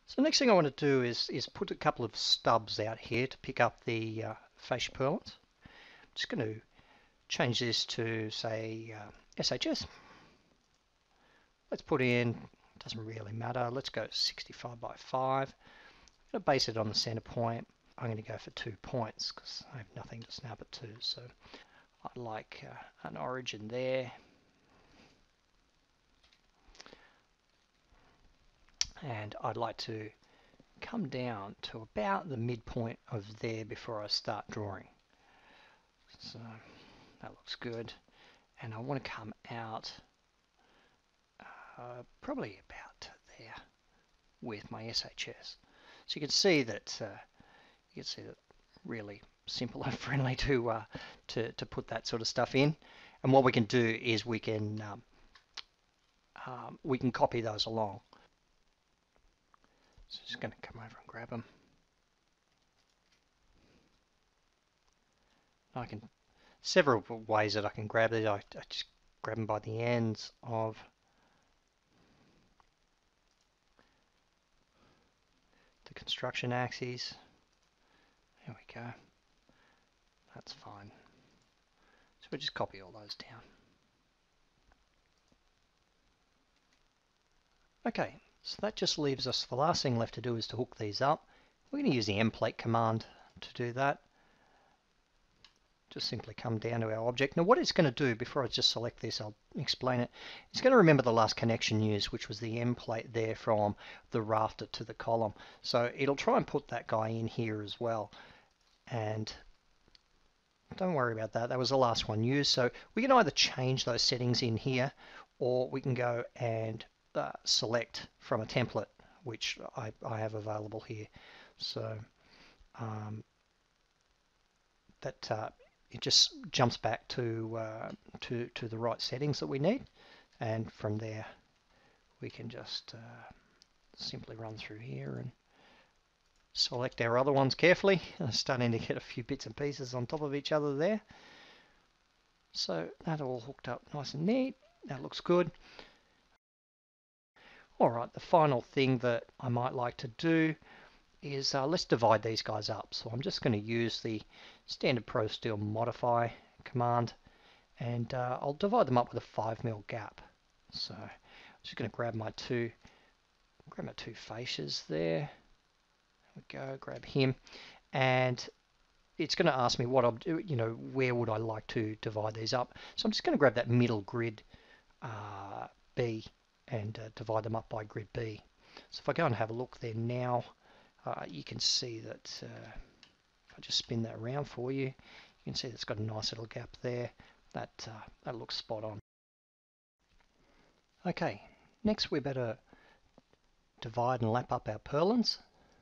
So the next thing I want to do is put a couple of stubs out here to pick up the fascia purlins. I'm just going to change this to, say, SHS. Let's put in, doesn't really matter, let's go 65 by 5. I'm going to base it on the center point. I'm going to go for 2 points because I have nothing to snap it to. So I'd like an origin there. And I'd like to come down to about the midpoint of there before I start drawing. So that looks good. And I want to come out probably about there with my SHS. So you can see that really simple and friendly to put that sort of stuff in. And what we can do is we can copy those along. So just going to come over and grab them. I can several ways that I can grab these. I just grab them by the ends of the construction axes. There we go. That's fine. So we just copy all those down. Okay, so that just leaves us, the last thing left to do is to hook these up. We're going to use the M-plate command to do that. Just simply come down to our object. Now what it's going to do, before I just select this, I'll explain it. It's going to remember the last connection used, which was the M-plate there from the rafter to the column. So it'll try and put that guy in here as well. And don't worry about that, that was the last one used. So we can either change those settings in here, or we can go and select from a template, which I have available here. So it just jumps back to the right settings that we need, and from there we can just simply run through here and select our other ones carefully. I'm starting to get a few bits and pieces on top of each other there. So that all hooked up nice and neat. That looks good. Alright, the final thing that I might like to do is let's divide these guys up. So I'm just going to use the standard ProSteel modify command, and I'll divide them up with a 5mm gap. So I'm just going to grab my two fascias there. There we go, grab him, and it's going to ask me what where would I like to divide these up. So I'm just going to grab that middle grid B and divide them up by grid B. So if I go and have a look there now, you can see that if I just spin that around for you, you can see it's got a nice little gap there. That looks spot on. Okay, next we better divide and lap up our purlins.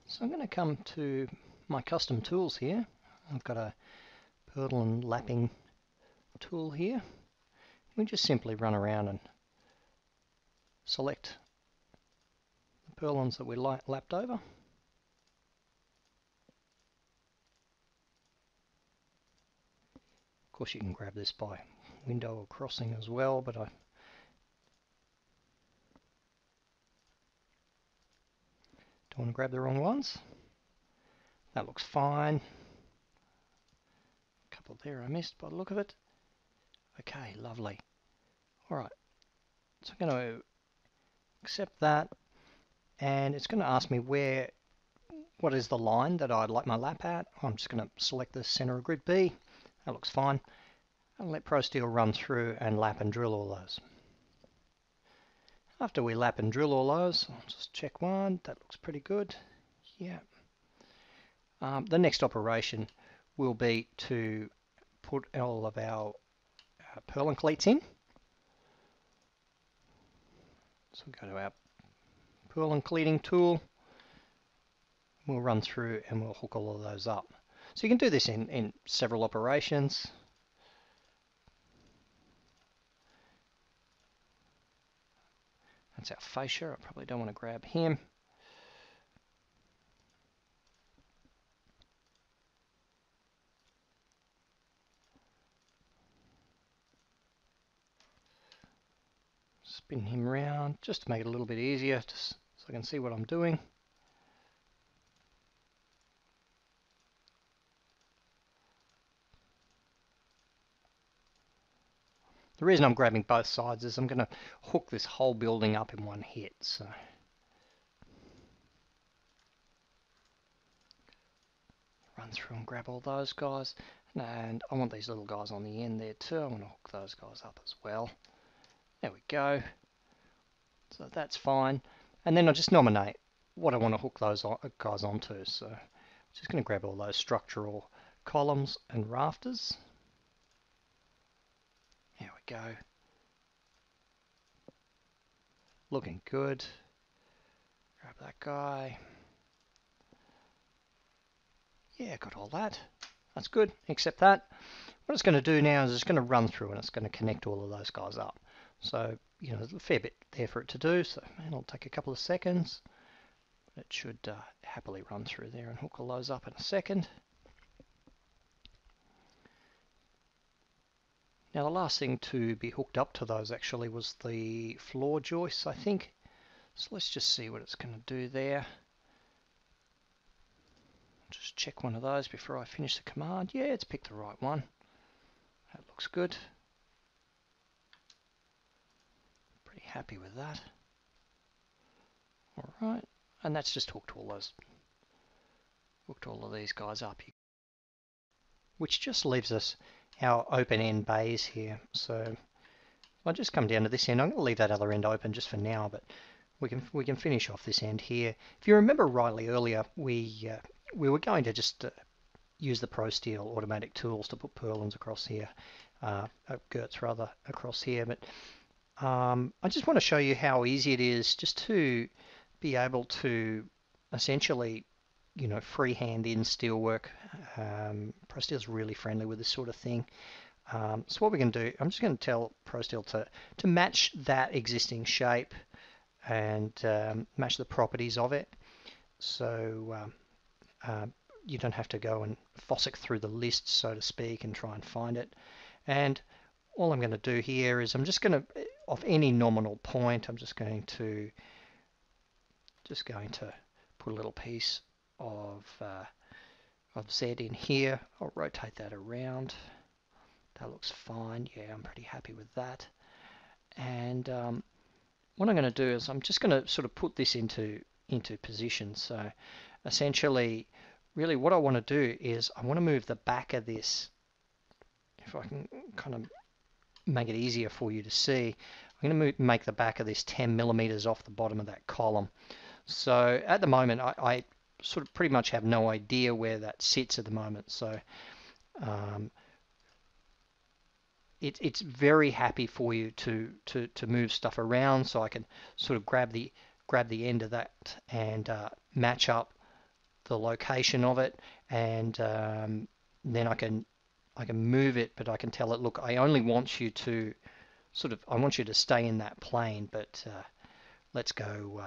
So I'm going to come to my custom tools here. I've got a purlin lapping tool here. We just simply run around and select the purlins that we lapped over. Of course you can grab this by window or crossing as well, but I don't want to grab the wrong ones. That looks fine. A couple there I missed by the look of it. Okay, lovely. Alright, so I'm going to accept that, and it's going to ask me what is the line that I'd like my lap at. I'm just going to select the center of grid B. That looks fine. I'll let ProSteel run through and lap and drill all those. After we lap and drill all those, I'll just check one. That looks pretty good. Yeah. The next operation will be to put all of our purlin cleats in. So we'll go to our purlin cleating tool. We'll run through and we'll hook all of those up. So you can do this in several operations. That's our fascia. I probably don't want to grab him. Spin him around just to make it a little bit easier, so I can see what I'm doing. The reason I'm grabbing both sides is I'm going to hook this whole building up in one hit. So run through and grab all those guys. And I want these little guys on the end there too. I want to hook those guys up as well. There we go. So that's fine. And then I just nominate what I want to hook those guys onto. So I'm just going to grab all those structural columns and rafters. There we go. Looking good. Grab that guy. Yeah, got all that. That's good, except that. What it's going to do now is it's going to run through and it's going to connect all of those guys up. So, you know, there's a fair bit there for it to do, so it'll take a couple of seconds. It should happily run through there and hook all those up in a second. Now the last thing to be hooked up to those actually was the floor joists, I think. So let's just see what it's going to do there. Just check one of those before I finish the command. Yeah, it's picked the right one. That looks good. Pretty happy with that. Alright, and that's just hooked all of these guys up. Which just leaves us our open end bays here. So I'll just come down to this end. I'm going to leave that other end open just for now, but we can finish off this end here. If you remember rightly earlier, we were going to just use the ProSteel automatic tools to put purlins across here, girts rather, across here. But I just want to show you how easy it is just to be able to essentially, you know, freehand in steelwork. ProSteel is really friendly with this sort of thing. So what we're going to do, I'm just going to tell ProSteel to match that existing shape and match the properties of it. So you don't have to go and fossick through the list, so to speak, and try and find it. And all I'm going to do here is I'm just going to, off any nominal point, I'm just going to put a little piece of Z in here. I'll rotate that around. That looks fine. Yeah, I'm pretty happy with that. And what I'm going to do is I'm just going to sort of put this into position. So essentially, really what I want to do is I want to move the back of this, if I can kind of make it easier for you to see, I'm going to make the back of this 10 millimeters off the bottom of that column. So at the moment I sort of pretty much have no idea where that sits at the moment. So it's very happy for you to move stuff around, so I can sort of grab the end of that and match up the location of it, and then I can move it, but I can tell it, look, I only want you to I want you to stay in that plane, but let's go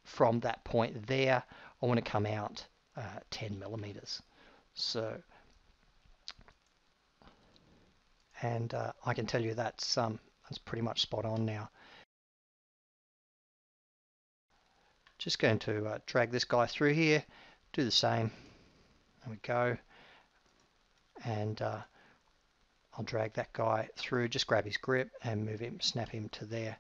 from that point there. I want to come out 10 millimeters. So, and I can tell you that's pretty much spot on now. Just going to drag this guy through here, do the same. There we go. And I'll drag that guy through, just grab his grip and move him, snap him to there.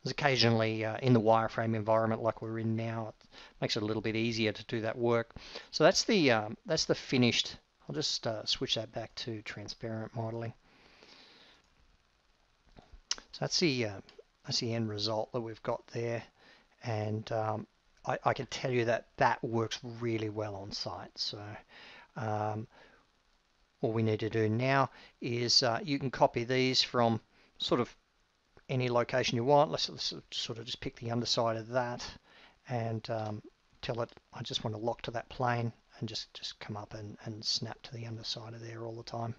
There's occasionally in the wireframe environment like we're in now, it makes it a little bit easier to do that work. So that's the finished. I'll just switch that back to transparent modeling. So that's the end result that we've got there, and I can tell you that works really well on site. So all we need to do now is you can copy these from sort of any location you want. Let's sort of just pick the underside of that and tell it I just want to lock to that plane, and just come up and snap to the underside of there all the time.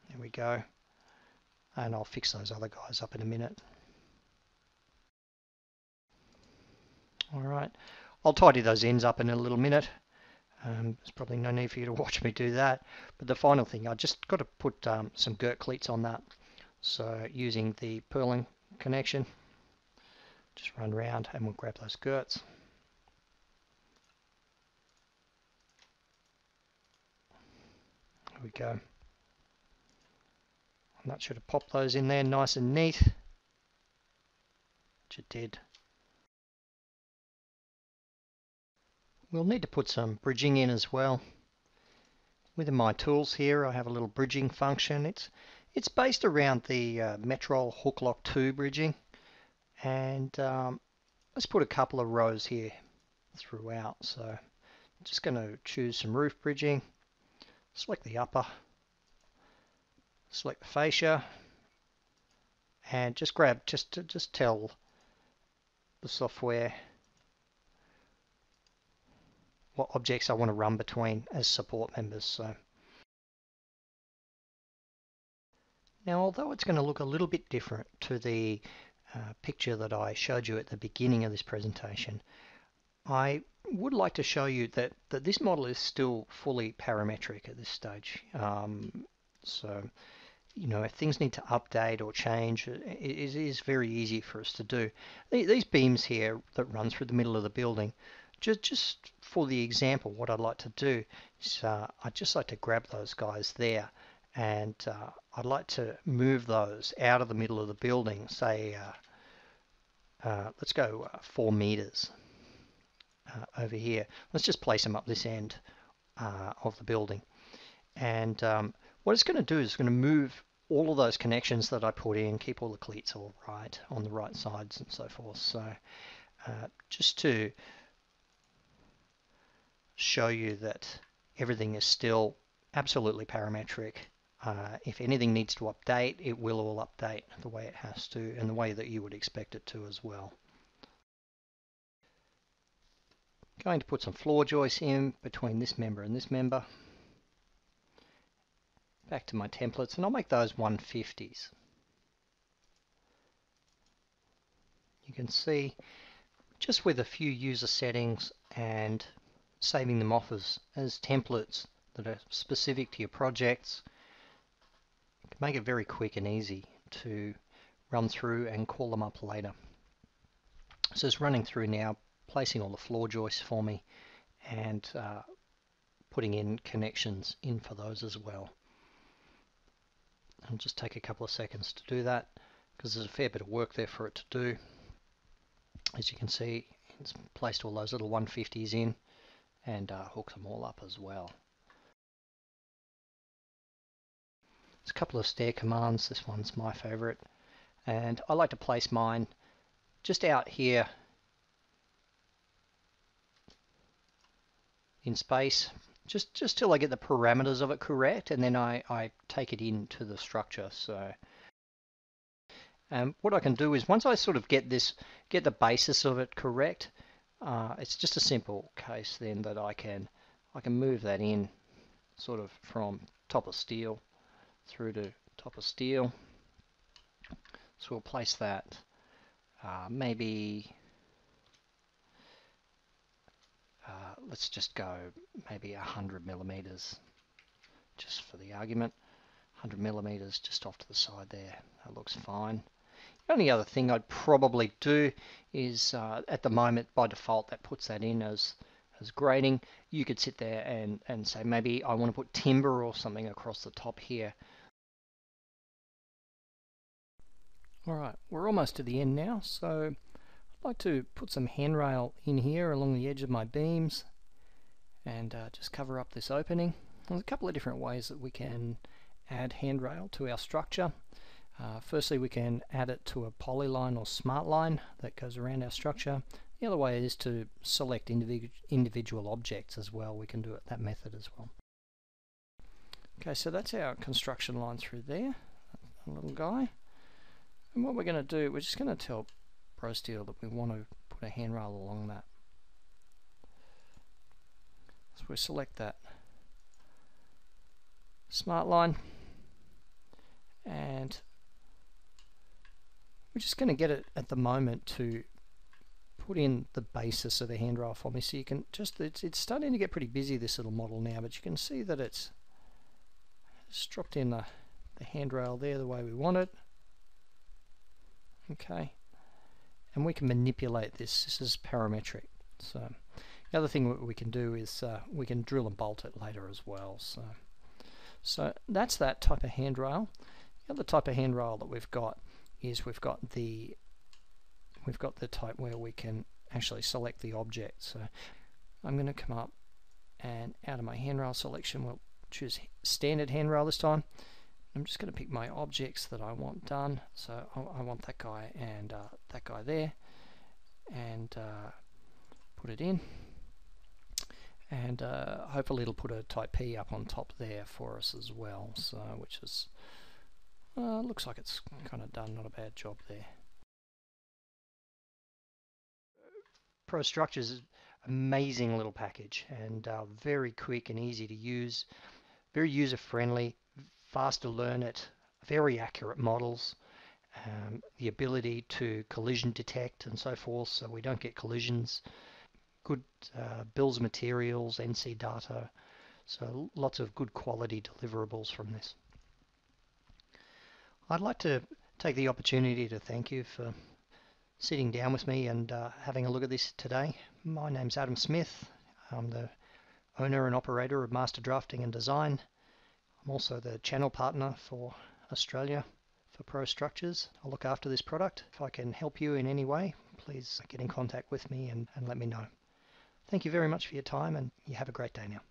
There we go. And I'll fix those other guys up in a minute. Alright, I'll tidy those ends up in a little minute. There's probably no need for you to watch me do that. But the final thing, I just got to put some girt cleats on that. So using the purling connection, just run around and we'll grab those girts. There we go. And that should have popped those in there nice and neat, which it did. We'll need to put some bridging in as well. Within my tools here, I have a little bridging function. It's based around the Metrol Hook Lock 2 bridging, and let's put a couple of rows here throughout. So I'm just going to choose some roof bridging, select the upper, select the fascia, and just tell the software what objects I want to run between as support members. So now, although it's going to look a little bit different to the picture that I showed you at the beginning of this presentation, I would like to show you that this model is still fully parametric at this stage. So, you know, if things need to update or change, it is very easy for us to do. These beams here that run through the middle of the building, just for the example, what I'd like to do is I'd just like to grab those guys there, and I'd like to move those out of the middle of the building, say, let's go 4 meters over here. Let's just place them up this end of the building. And what it's going to do is it's going to move all of those connections that I put in, keep all the cleats all right on the right sides and so forth. So just to show you that everything is still absolutely parametric. If anything needs to update, it will all update the way it has to and the way that you would expect it to as well. Going to put some floor joists in between this member and this member. Back to my templates, and I'll make those 150s. You can see just with a few user settings and saving them off as templates that are specific to your projects, you can make it very quick and easy to run through and call them up later. So it's running through now, placing all the floor joists for me, and putting in connections in for those as well. I'll just take a couple of seconds to do that because there's a fair bit of work there for it to do. As you can see, it's placed all those little 150s in and hooked them all up as well. There's a couple of stair commands. This one's my favorite, and I like to place mine just out here in space, just till I get the parameters of it correct, and then I take it into the structure. So what I can do is, once I sort of get the basis of it correct, it's just a simple case then that I can move that in sort of from top of steel through to top of steel. So we'll place that maybe let's just go maybe 100 millimeters, just for the argument. 100 millimeters just off to the side there. That looks fine. The only other thing I'd probably do is, at the moment, by default, that puts that in as grading. You could sit there and say, maybe I want to put timber or something across the top here. Alright, we're almost to the end now, so I'd like to put some handrail in here along the edge of my beams and just cover up this opening. There's a couple of different ways that we can add handrail to our structure. Firstly, we can add it to a polyline or smart line that goes around our structure. The other way is to select individual objects as well. We can do it that method as well. Okay, so that's our construction line through there, a little guy. And what we're going to do, we're just going to tell ProSteel that we want to put a handrail along that. So we select that smart line, and we're just going to get it at the moment to put in the basis of the handrail for me. So you can just, it's starting to get pretty busy, this little model now, but you can see that it's dropped in the handrail there the way we want it. Okay, and we can manipulate this. This is parametric. So the other thing we can do is we can drill and bolt it later as well. So that's that type of handrail. The other type of handrail that we've got is we've got the type where we can actually select the object. So I'm going to come up and out of my handrail selection we'll choose standard handrail this time. I'm just going to pick my objects that I want done. So I want that guy and that guy there, and put it in, and hopefully it'll put a type P up on top there for us as well, so which is looks like it's kind of done, not a bad job there. ProStructures is amazing little package, and very quick and easy to use, very user friendly, fast to learn it, very accurate models, the ability to collision detect and so forth so we don't get collisions, good bills of materials, NC data, so lots of good quality deliverables from this. I'd like to take the opportunity to thank you for sitting down with me and having a look at this today. My name's Adam Smith. I'm the owner and operator of Master Drafting and Design. I'm also the channel partner for Australia for ProStructures. I'll look after this product. If I can help you in any way, please get in contact with me and let me know. Thank you very much for your time, and you have a great day now.